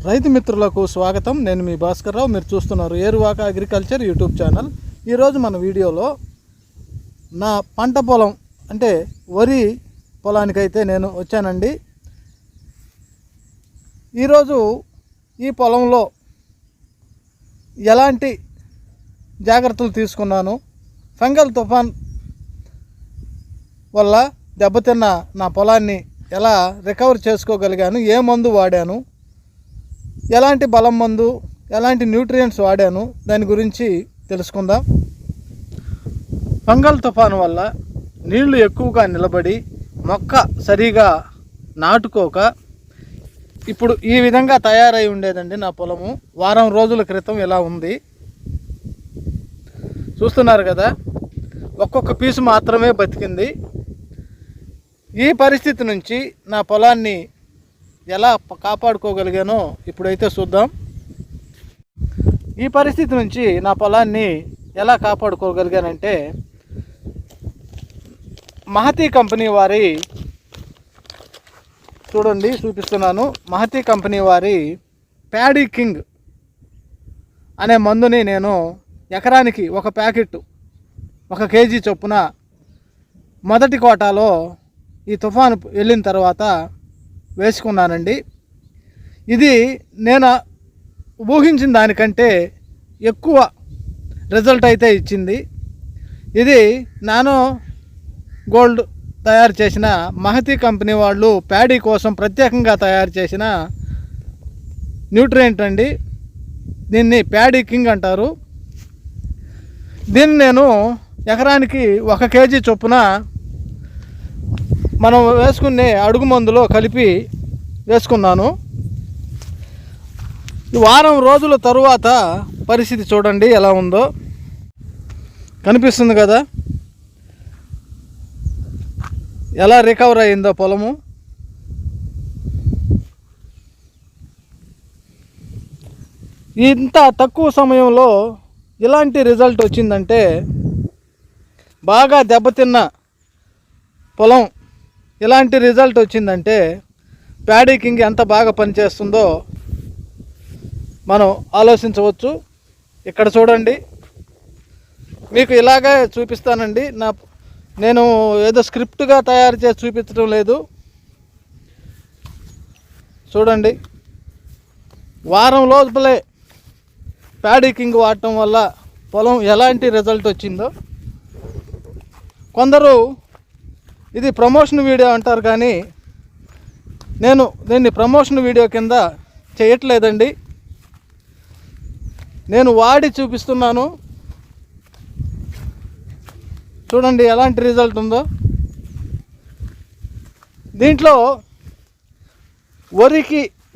రైతు మిత్రులకు స్వాగతం. నేను మీ భాస్కర్ రావు. మీరు చూస్తున్నారు ఏరువాక అగ్రికల్చర్ యూట్యూబ్ ఛానల్. ఈరోజు మన వీడియోలో నా పంట పొలం అంటే వరి పొలానికైతే నేను వచ్చానండి. ఈరోజు ఈ పొలంలో ఎలాంటి జాగ్రత్తలు తీసుకున్నాను, ఫంగల్ తుఫాన్ వల్ల దెబ్బతిన్న నా పొలాన్ని ఎలా రికవర్ చేసుకోగలిగాను, ఏ మందు వాడాను, ఎలాంటి బలం మందు, ఎలాంటి న్యూట్రియంట్స్ వాడాను, దాని గురించి తెలుసుకుందాం. ఫంగల్ తుఫాను వల్ల నీళ్లు ఎక్కువగా నిలబడి మొక్క సరిగా నాటుకోక ఇప్పుడు ఈ విధంగా తయారై ఉండేదండి నా పొలము. వారం రోజుల క్రితం ఇలా ఉంది, చూస్తున్నారు కదా. ఒక్కొక్క పీసు మాత్రమే బతికింది. ఈ పరిస్థితి నుంచి నా పొలాన్ని ఎలా కాపాడుకోగలిగానో ఇప్పుడైతే చూద్దాం. ఈ పరిస్థితి నుంచి నా పొలాన్ని ఎలా కాపాడుకోగలిగానంటే, మహతి కంపెనీ వారి చూడండి చూపిస్తున్నాను. మహతి కంపెనీ వారి ప్యాడీ కింగ్ అనే మందుని నేను ఎకరానికి ఒక ప్యాకెట్ 1 కేజీ చొప్పున మొదటి కోటాలో ఈ తుఫాను వెళ్ళిన తర్వాత వేసుకున్నానండి. ఇది నేను ఊహించిన దానికంటే ఎక్కువ రిజల్ట్ అయితే ఇచ్చింది. ఇది నానో గోల్డ్ తయారు చేసిన మహతి కంపెనీ వాళ్ళు ప్యాడీ కోసం ప్రత్యేకంగా తయారు చేసిన న్యూట్రియంట్ అండి. దీన్ని ప్యాడీ కింగ్ అంటారు. దీన్ని నేను ఎకరానికి 1 కేజీ చొప్పున మనం వేసుకునే అడుగు మందులో కలిపి వేసుకున్నాను. వారం రోజుల తరువాత పరిస్థితి చూడండి ఎలా ఉందో. కనిపిస్తుంది కదా ఎలా రికవర్ అయిందో పొలము. ఇంత తక్కువ సమయంలో ఇలాంటి రిజల్ట్ వచ్చిందంటే, బాగా దెబ్బతిన్న పొలం ఇలాంటి రిజల్ట్ వచ్చిందంటే ప్యాడీ కింగ్ ఎంత బాగా పనిచేస్తుందో మనం ఆలోచించవచ్చు. ఇక్కడ చూడండి, మీకు ఇలాగే చూపిస్తానండి. నేను ఏదో స్క్రిప్ట్గా తయారు చేసి చూపించడం లేదు. చూడండి, వారం లోపలే ప్యాడీ కింగ్ వాడటం వల్ల పొలం ఎలాంటి రిజల్ట్ వచ్చిందో. కొందరు ఇది ప్రమోషన్ వీడియో అంటారు, కానీ నేను దీన్ని ప్రమోషన్ వీడియో కింద చేయట్లేదండి. నేను వాడి చూపిస్తున్నాను. చూడండి ఎలాంటి రిజల్ట్ ఉందో. దీంట్లో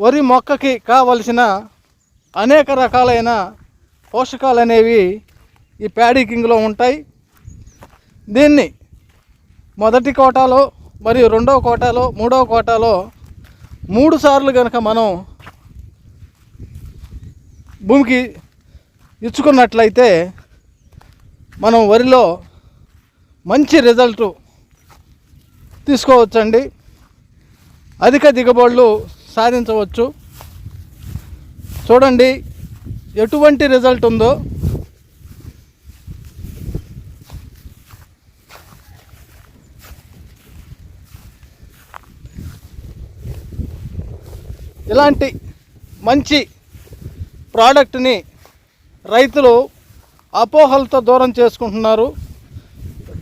వరి మొక్కకి కావలసిన అనేక రకాలైన పోషకాలు అనేవి ఈ ప్యాడీ కింగ్లో ఉంటాయి. దీన్ని మొదటి కోటాలో మరియు 2వ కోటాలో 3వ కోటాలో 3 సార్లు కనుక మనం భూమికి ఇచ్చుకున్నట్లయితే మనం వరిలో మంచి రిజల్ట్ తీసుకోవచ్చండి. అధిక దిగుబడులు సాధించవచ్చు. చూడండి ఎటువంటి రిజల్ట్ ఉందో. ఇలాంటి మంచి ప్రోడక్ట్ని రైతులు అపోహలతో దూరం చేసుకుంటున్నారు.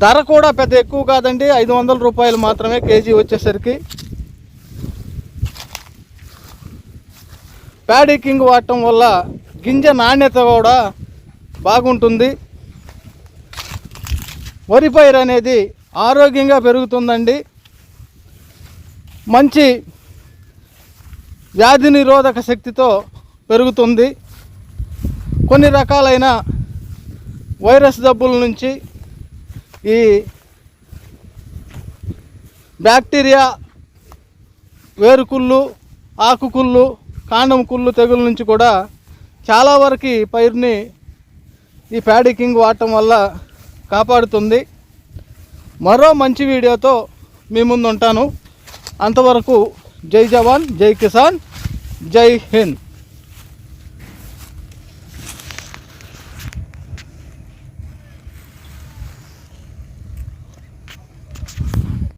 ధర కూడా పెద్ద ఎక్కువ కాదండి, 500 రూపాయలు మాత్రమే కేజీ వచ్చేసరికి. ప్యాడీ కింగ్ వాడటం వల్ల గింజ నాణ్యత కూడా బాగుంటుంది. వరి పైరు అనేది ఆరోగ్యంగా పెరుగుతుందండి. మంచి వ్యాధి నిరోధక శక్తితో పెరుగుతుంది. కొన్ని రకాలైన వైరస్ జబ్బుల నుంచి, ఈ బ్యాక్టీరియా, వేరుకుళ్ళు, ఆకుకుళ్ళు, కాండం కుళ్ళు తెగుల నుంచి కూడా చాలా వరకు పైరుని ఈ ప్యాడీ కింగ్ వాడటం వల్ల కాపాడుతుంది. మరో మంచి వీడియోతో మీ ముందు ఉంటాను. అంతవరకు జై జవాన్, జై కిసాన్, జై హింద్.